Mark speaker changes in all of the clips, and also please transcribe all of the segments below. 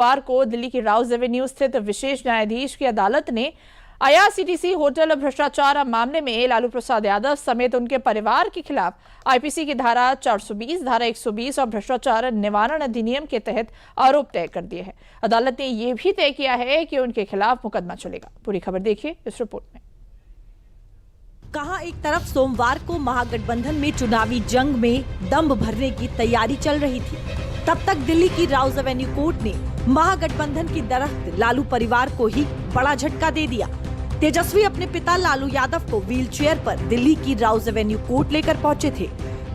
Speaker 1: सोमवार को दिल्ली की राउज एवेन्यू स्थित विशेष न्यायाधीश की अदालत ने आईआरसीटीसी होटल भ्रष्टाचार मामले में लालू प्रसाद यादव समेत उनके परिवार के खिलाफ आईपीसी की धारा 420, धारा 120 और भ्रष्टाचार निवारण अधिनियम के तहत आरोप तय कर दिए हैं। अदालत ने यह भी तय किया है कि उनके खिलाफ मुकदमा चलेगा। पूरी खबर देखिए इस रिपोर्ट में।
Speaker 2: कहां एक तरफ सोमवार को महागठबंधन में चुनावी जंग में दम भरने की तैयारी चल रही थी, तब तक दिल्ली की राउज एवेन्यू कोर्ट ने महागठबंधन की दरख्त लालू परिवार को ही बड़ा झटका दे दिया। तेजस्वी अपने पिता लालू यादव को व्हीलचेयर पर दिल्ली की राउज एवेन्यू कोर्ट लेकर पहुंचे थे।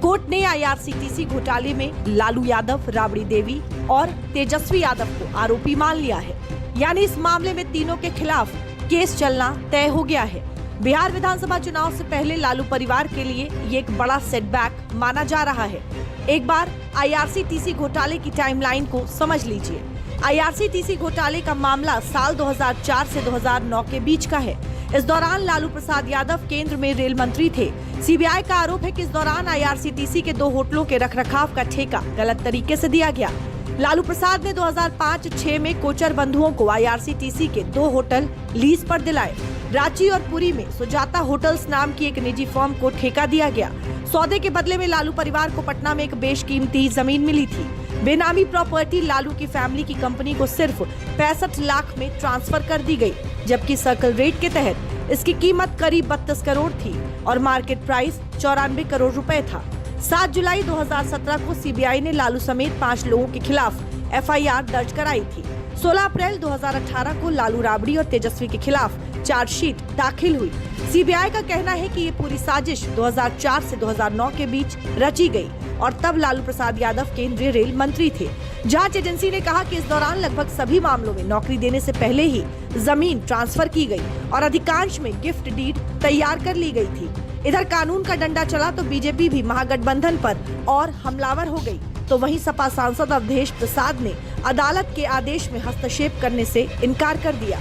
Speaker 2: कोर्ट ने आईआरसीटीसी घोटाले में लालू यादव, राबड़ी देवी और तेजस्वी यादव को आरोपी मान लिया है। यानी इस मामले में तीनों के खिलाफ केस चलना तय हो गया है। बिहार विधानसभा चुनाव से पहले लालू परिवार के लिए ये एक बड़ा सेटबैक माना जा रहा है। एक बार आईआरसीटीसी घोटाले की टाइमलाइन को समझ लीजिए। आईआरसीटीसी घोटाले का मामला साल 2004 से 2009 के बीच का है। इस दौरान लालू प्रसाद यादव केंद्र में रेल मंत्री थे। सीबीआई का आरोप है कि इस दौरान आईआरसीटीसी के 2 होटलों के रखरखाव का ठेका गलत तरीके से दिया गया। लालू प्रसाद ने 2005-06 में कोचर बंधुओं को आईआरसीटीसी के 2 होटल लीज पर दिलाए। रांची और पुरी में सुजाता होटल्स नाम की एक निजी फर्म को ठेका दिया गया। सौदे के बदले में लालू परिवार को पटना में एक बेशकीमती जमीन मिली थी। बेनामी प्रॉपर्टी लालू की फैमिली की कंपनी को सिर्फ 65 लाख में ट्रांसफर कर दी गई, जबकि सर्कल रेट के तहत इसकी कीमत करीब 32 करोड़ थी और मार्केट प्राइस 94 करोड़ रुपए था। 7 जुलाई 2017 को सीबीआई ने लालू समेत 5 लोगों के खिलाफ एफआईआर दर्ज कराई थी। 16 अप्रैल 2018 को लालू, राबड़ी और तेजस्वी के खिलाफ चार्जशीट दाखिल हुई। सीबीआई का कहना है कि ये पूरी साजिश 2004 से 2009 के बीच रची गई और तब लालू प्रसाद यादव केंद्रीय रेल मंत्री थे। जांच एजेंसी ने कहा कि इस दौरान लगभग सभी मामलों में नौकरी देने से पहले ही जमीन ट्रांसफर की गई और अधिकांश में गिफ्ट डीड तैयार कर ली गई थी। इधर कानून का डंडा चला तो बीजेपी भी महागठबंधन पर और हमलावर हो गई, तो वहीं सपा सांसद अवधेश प्रसाद ने अदालत के आदेश में हस्तक्षेप करने से इनकार कर दिया।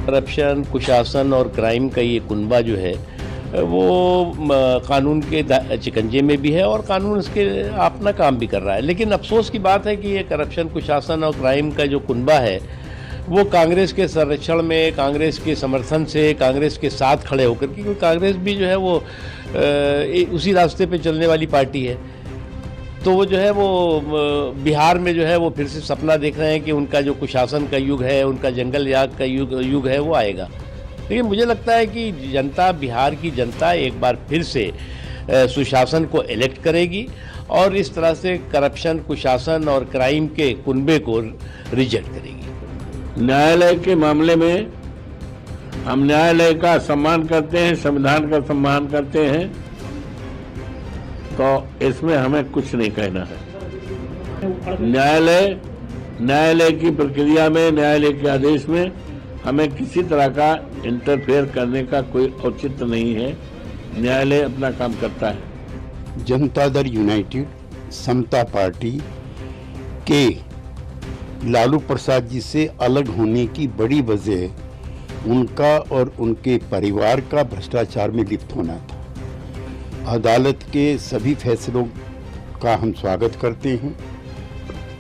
Speaker 3: करप्शन, कुशासन और क्राइम का ये कुनबा जो है वो कानून के चिकंजे में भी है और कानून इसके अपना काम भी कर रहा है। लेकिन अफसोस की बात है कि ये करप्शन, कुशासन और क्राइम का जो कुनबा है वो कांग्रेस के संरक्षण में, कांग्रेस के समर्थन से, कांग्रेस के साथ खड़े होकर, क्योंकि कांग्रेस भी जो है वो उसी रास्ते पे चलने वाली पार्टी है। तो वो जो है वो बिहार में जो है वो फिर से सपना देख रहे हैं कि उनका जो कुशासन का युग है, उनका जंगल याग का युग है वो आएगा। लेकिन मुझे लगता है कि जनता, बिहार की जनता एक बार फिर से सुशासन को इलेक्ट करेगी और इस तरह से करप्शन, कुशासन और क्राइम के कुनबे को रिजेक्ट करेगी।
Speaker 4: न्यायालय के मामले में हम न्यायालय का सम्मान करते हैं, संविधान का सम्मान करते हैं, तो इसमें हमें कुछ नहीं कहना है। न्यायालय की प्रक्रिया में, न्यायालय के आदेश में हमें किसी तरह का इंटरफेयर करने का कोई औचित्य नहीं है। न्यायालय अपना काम करता है।
Speaker 5: जनता दल यूनाइटेड, समता पार्टी के लालू प्रसाद जी से अलग होने की बड़ी वजह उनका और उनके परिवार का भ्रष्टाचार में लिप्त होना था। अदालत के सभी फैसलों का हम स्वागत करते हैं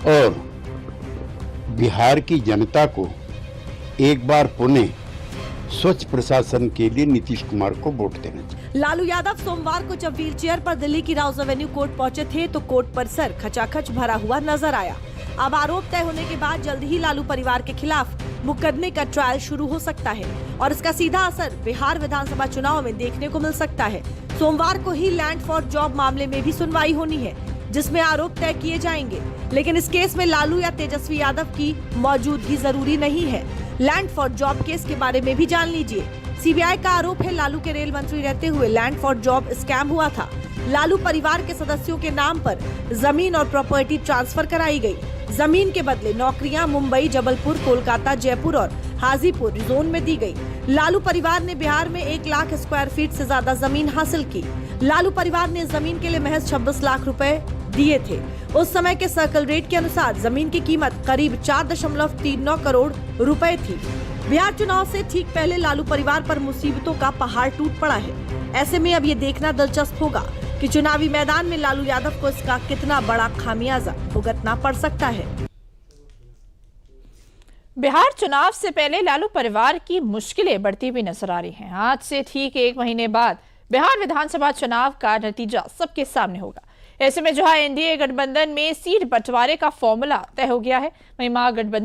Speaker 5: और बिहार की जनता को एक बार पुनः स्वच्छ प्रशासन के लिए नीतीश कुमार को वोट देना चाहिए।
Speaker 2: लालू यादव सोमवार को जब व्हीलचेयर पर दिल्ली की राउज एवेन्यू कोर्ट पहुंचे थे तो कोर्ट परिसर खचाखच भरा हुआ नजर आया। अब आरोप तय होने के बाद जल्द ही लालू परिवार के खिलाफ मुकदमे का ट्रायल शुरू हो सकता है और इसका सीधा असर बिहार विधानसभा चुनाव में देखने को मिल सकता है। सोमवार को ही लैंड फॉर जॉब मामले में भी सुनवाई होनी है, जिसमें आरोप तय किए जाएंगे। लेकिन इस केस में लालू या तेजस्वी यादव की मौजूदगी जरूरी नहीं है। लैंड फॉर जॉब केस के बारे में भी जान लीजिए। सीबीआई का आरोप है लालू के रेल मंत्री रहते हुए लैंड फॉर जॉब स्कैम हुआ था। लालू परिवार के सदस्यों के नाम पर जमीन और प्रॉपर्टी ट्रांसफर कराई गई। जमीन के बदले नौकरियां मुंबई, जबलपुर, कोलकाता, जयपुर और हाजीपुर जोन में दी गई। लालू परिवार ने बिहार में 1 लाख स्क्वायर फीट से ज्यादा जमीन हासिल की। लालू परिवार ने जमीन के लिए महज 26 लाख रुपए दिए थे। उस समय के सर्कल रेट के अनुसार जमीन की कीमत करीब 4.39 करोड़ रुपए थी। बिहार चुनाव से ठीक पहले लालू परिवार पर मुसीबतों का पहाड़ टूट पड़ा है। ऐसे में अब ये देखना दिलचस्प होगा कि चुनावी मैदान में लालू यादव को इसका कितना बड़ा खामियाजा भुगतना पड़ सकता है।
Speaker 1: बिहार चुनाव से पहले लालू परिवार की मुश्किलें बढ़ती हुई नजर आ रही हैं। आज से ठीक 1 महीने बाद बिहार विधानसभा चुनाव का नतीजा सबके सामने होगा। ऐसे में जहां एनडीए गठबंधन में सीट बंटवारे का फॉर्मूला तय हो गया है, वहीं महागठबंधन